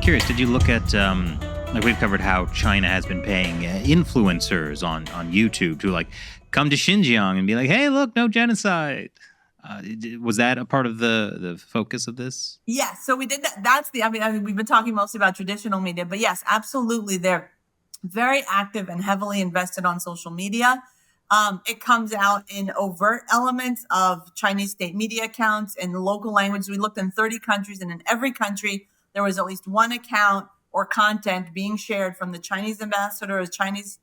curious, did you look at, like we've covered how China has been paying influencers on YouTube to like come to Xinjiang and be like, hey, look, no genocide. Was that a part of the focus of this? Yes, so we did that. I mean, we've been talking mostly about traditional media, but yes, absolutely. They're very active and heavily invested on social media. It comes out in overt elements of Chinese state media accounts in local language. We looked in 30 countries, and in every country, there was at least one account or content being shared from the Chinese ambassador or Chinese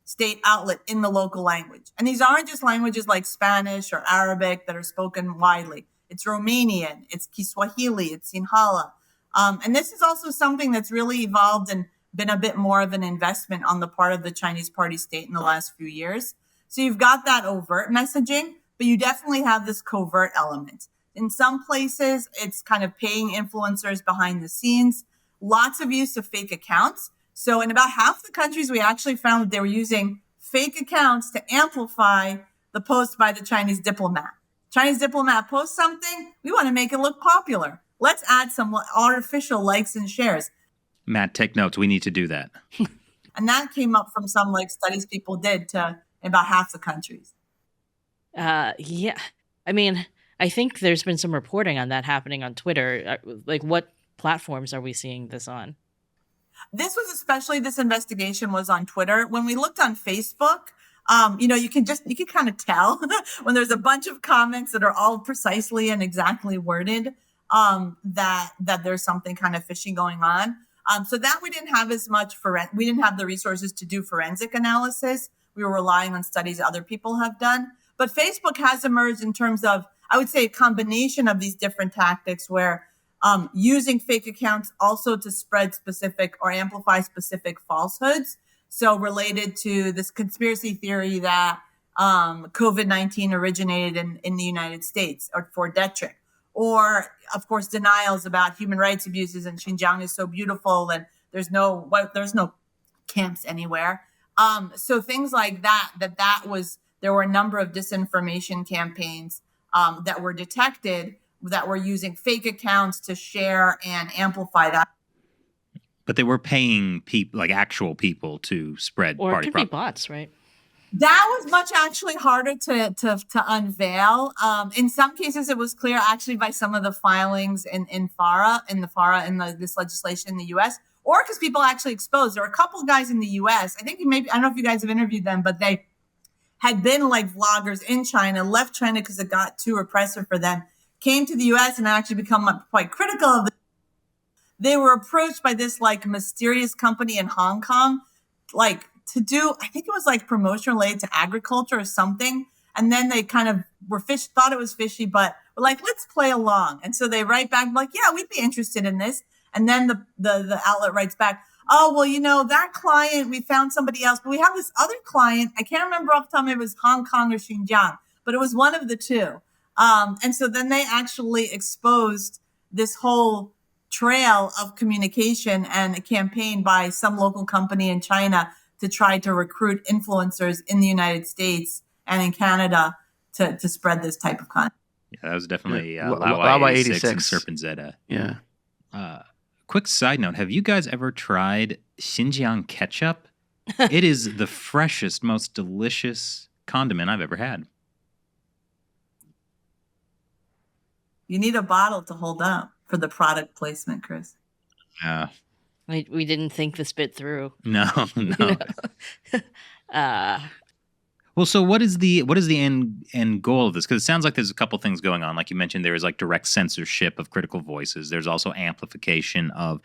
state outlet in the local language. And these aren't just languages like Spanish or Arabic that are spoken widely. It's Romanian, it's Kiswahili, it's Sinhala. And this is also something that's really evolved and been a bit more of an investment on the part of the Chinese party state in the last few years. So you've got that overt messaging, but you definitely have this covert element. In some places, it's kind of paying influencers behind the scenes, lots of use of fake accounts. So in about half the countries, we actually found that they were using fake accounts to amplify the post by the Chinese diplomat. Chinese diplomat posts something, we want to make it look popular. Let's add some artificial likes and shares. Matt, take notes. We need to do that. And that came up from some like studies people did to about half the countries. Yeah. I mean, I think there's been some reporting on that happening on Twitter. Like, what platforms are we seeing this on? This investigation was on Twitter. When we looked on Facebook, you can kind of tell when there's a bunch of comments that are all precisely and exactly worded, that there's something kind of fishy going on. So that we didn't have as much we didn't have the resources to do forensic analysis. We were relying on studies other people have done. But Facebook has emerged in terms of, I would say, a combination of these different tactics where using fake accounts also to spread specific or amplify specific falsehoods. So related to this conspiracy theory that COVID-19 originated in the United States or for death trick. Or, of course, denials about human rights abuses and Xinjiang is so beautiful and there's no camps anywhere. So things like there were a number of disinformation campaigns that were detected that were using fake accounts to share and amplify that. But they were paying people, like actual people, to spread or party it could be bots, right? That was much actually harder to unveil. In some cases, it was clear actually by some of the filings in this legislation in the U.S. or because people actually exposed. There were a couple of guys in the U.S. I don't know if you guys have interviewed them, but they had been like vloggers in China, left China because it got too repressive for them, came to the U.S. and actually become quite critical of it. They were approached by this like mysterious company in Hong Kong, like to do, I think it was like promotion related to agriculture or something. And then they kind of thought it was fishy, but were like, let's play along. And so they write back like, yeah, we'd be interested in this. And then the outlet writes back, oh, well, that client, we found somebody else, but we have this other client. I can't remember off the top, it was Hong Kong or Xinjiang, but it was one of the two. And so then they actually exposed this whole trail of communication and a campaign by some local company in China to try to recruit influencers in the United States and in Canada to spread this type of content. Yeah, that was definitely Lawa 86 and 86. Serpent Zeta. Yeah. Quick side note, have you guys ever tried Xinjiang ketchup? It is the freshest, most delicious condiment I've ever had. You need a bottle to hold up for the product placement, Chris. Yeah. We didn't think this bit through. No. Well, so what is the end goal of this? Because it sounds like there's a couple things going on. Like you mentioned, there is like direct censorship of critical voices. There's also amplification of,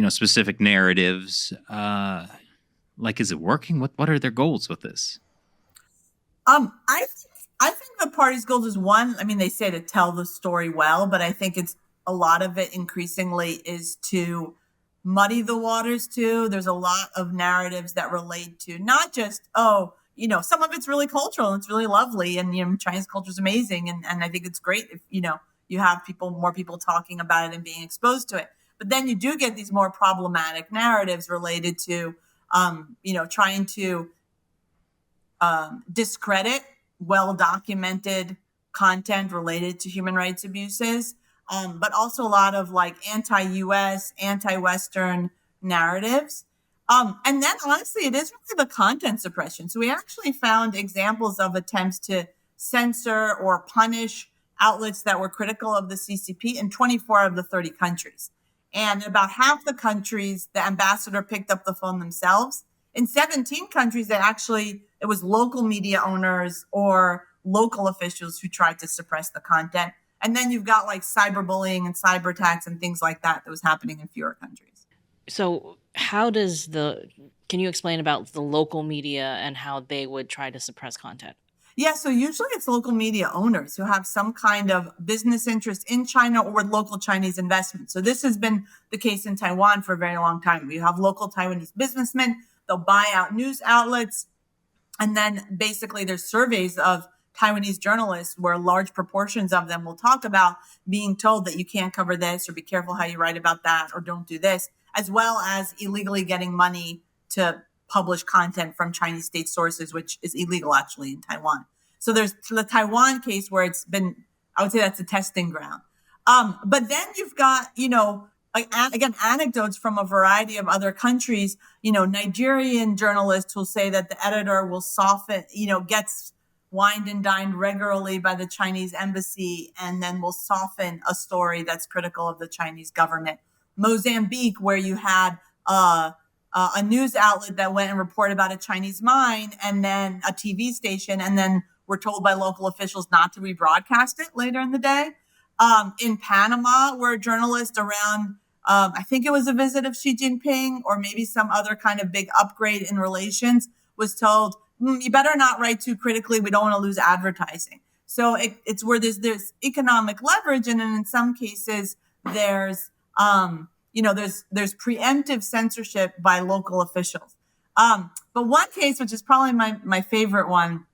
specific narratives. Like, is it working? What are their goals with this? I think the party's goals is one. I mean, they say to tell the story well, but I think a lot of it increasingly is to muddy the waters too. There's a lot of narratives that relate to not just, some of it's really cultural and it's really lovely and, Chinese culture is amazing. And I think it's great if, you have more people talking about it and being exposed to it. But then you do get these more problematic narratives related to, trying to discredit well-documented content related to human rights abuses. but also a lot of like anti-US, anti-Western narratives. And then honestly, it is really the content suppression. So we actually found examples of attempts to censor or punish outlets that were critical of the CCP in 24 of the 30 countries. And in about half the countries, the ambassador picked up the phone themselves. In 17 countries, it was local media owners or local officials who tried to suppress the content. And then you've got like cyberbullying and cyber attacks and things like that was happening in fewer countries. So can you explain about the local media and how they would try to suppress content? Yeah, so usually it's local media owners who have some kind of business interest in China or with local Chinese investment. So this has been the case in Taiwan for a very long time. You have local Taiwanese businessmen, they'll buy out news outlets, and then basically there's surveys of Taiwanese journalists where large proportions of them will talk about being told that you can't cover this or be careful how you write about that or don't do this, as well as illegally getting money to publish content from Chinese state sources, which is illegal actually in Taiwan. So there's the Taiwan case where it's been, I would say that's a testing ground. But then you've got, again, anecdotes from a variety of other countries. Nigerian journalists will say that the editor will soften, gets wined and dined regularly by the Chinese embassy and then will soften a story that's critical of the Chinese government. Mozambique, where you had a news outlet that went and reported about a Chinese mine and then a TV station, and then were told by local officials not to rebroadcast it later in the day. In Panama, where a journalist around, I think it was a visit of Xi Jinping or maybe some other kind of big upgrade in relations, was told, you better not write too critically. We don't want to lose advertising. So it's where there's economic leverage. And then in some cases, there's preemptive censorship by local officials. But one case, which is probably my favorite one,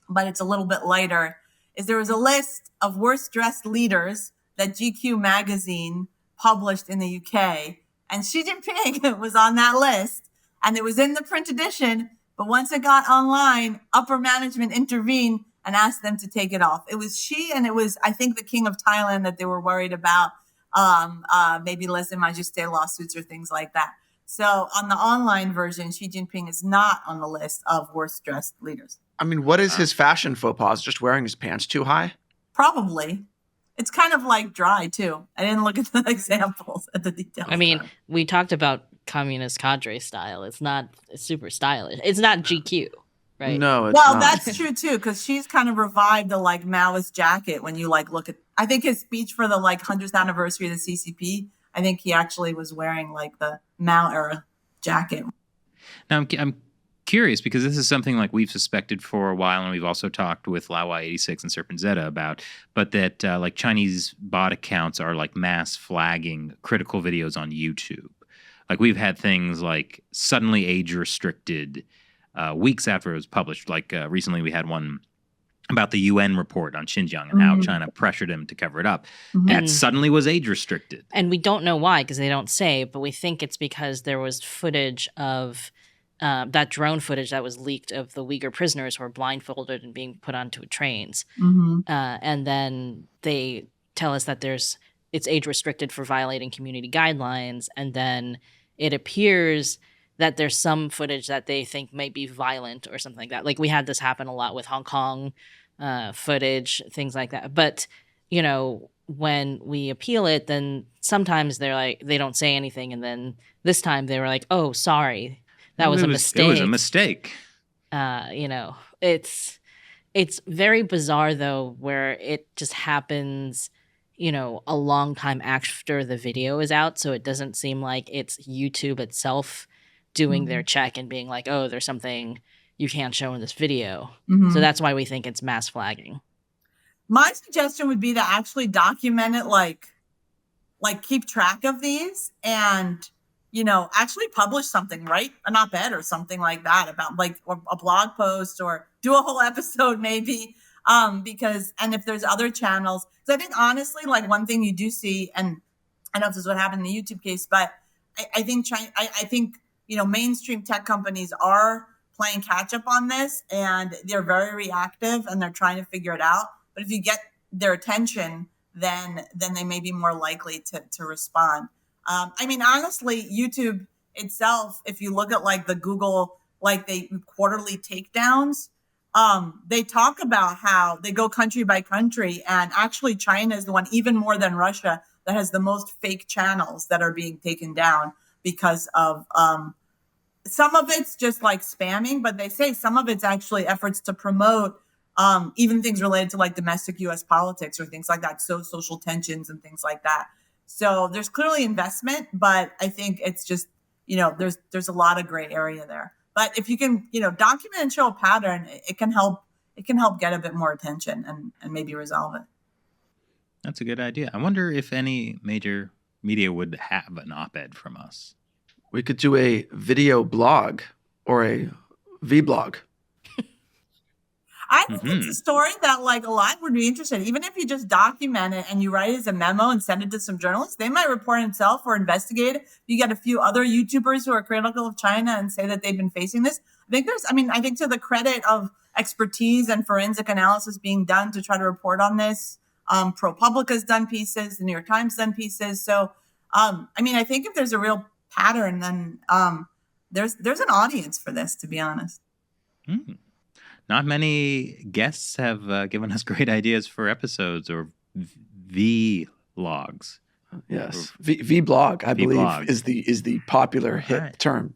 but it's a little bit lighter, is there was a list of worst dressed leaders that GQ magazine published in the UK. And Xi Jinping was on that list. And it was in the print edition. But once it got online, upper management intervened and asked them to take it off. It was Xi, and it was, I think, the King of Thailand that they were worried about, maybe lèse-majesté lawsuits or things like that. So on the online version, Xi Jinping is not on the list of worst dressed leaders. I mean, what is his fashion faux pas? Just wearing his pants too high? Probably. It's kind of like dry, too. I didn't look at the examples, at the details. I mean, we talked about communist cadre style. It's not super stylish. It's not GQ, right? No, it's well, not. That's true, too, because she's kind of revived the like Maoist jacket when you like look at, I think his speech for the like 100th anniversary of the CCP, I think he actually was wearing like the Mao era jacket. Now, I'm curious because this is something like we've suspected for a while, and we've also talked with Laowai86 and Serpent Zeta about, but that like Chinese bot accounts are like mass flagging critical videos on YouTube. Like we've had things like suddenly age restricted weeks after it was published. Like recently we had one about the UN report on Xinjiang and how China pressured him to cover it up. That suddenly was age restricted. And we don't know why because they don't say, but we think it's because there was footage of that drone footage that was leaked of the Uyghur prisoners who were blindfolded and being put onto trains. And then they tell us that it's age restricted for violating community guidelines. And then it appears that there's some footage that they think might be violent or something like that. Like we had this happen a lot with Hong Kong footage, things like that. But, when we appeal it, then sometimes they're like, they don't say anything. And then this time they were like, oh, sorry. That was a mistake. It was a mistake. It's very bizarre, though, where it just happens, a long time after the video is out. So it doesn't seem like it's YouTube itself doing their check and being like, oh, there's something you can't show in this video. So that's why we think it's mass flagging. My suggestion would be to actually document it, like keep track of these and, actually publish something, right? An op-ed or something like that about like a blog post or do a whole episode maybe. And if there's other channels, because I think honestly, like one thing you do see, and I don't know if this is what happened in the YouTube case, but I think mainstream tech companies are playing catch up on this and they're very reactive and they're trying to figure it out. But if you get their attention, then they may be more likely to respond. I mean, honestly, YouTube itself, if you look at like the Google, like the quarterly takedowns, they talk about how they go country by country, and actually China is the one, even more than Russia, that has the most fake channels that are being taken down because of some of it's just like spamming, but they say some of it's actually efforts to promote even things related to like domestic U.S. politics or things like that, so social tensions and things like that. So there's clearly investment, but I think it's just, there's a lot of gray area there. But if you can, document and show a pattern, it can help get a bit more attention and maybe resolve it. That's a good idea. I wonder if any major media would have an op-ed from us. We could do a video blog or a vlog. I think it's a story that like a lot would be interested. Even if you just document it and you write it as a memo and send it to some journalists, they might report itself or investigate it. You get a few other YouTubers who are critical of China and say that they've been facing this. I think to the credit of expertise and forensic analysis being done to try to report on this, ProPublica's done pieces, the New York Times done pieces. So, I think if there's a real pattern, then there's an audience for this, to be honest. Not many guests have given us great ideas for episodes or vlogs. Yes, vlog, I believe, is the popular hit term.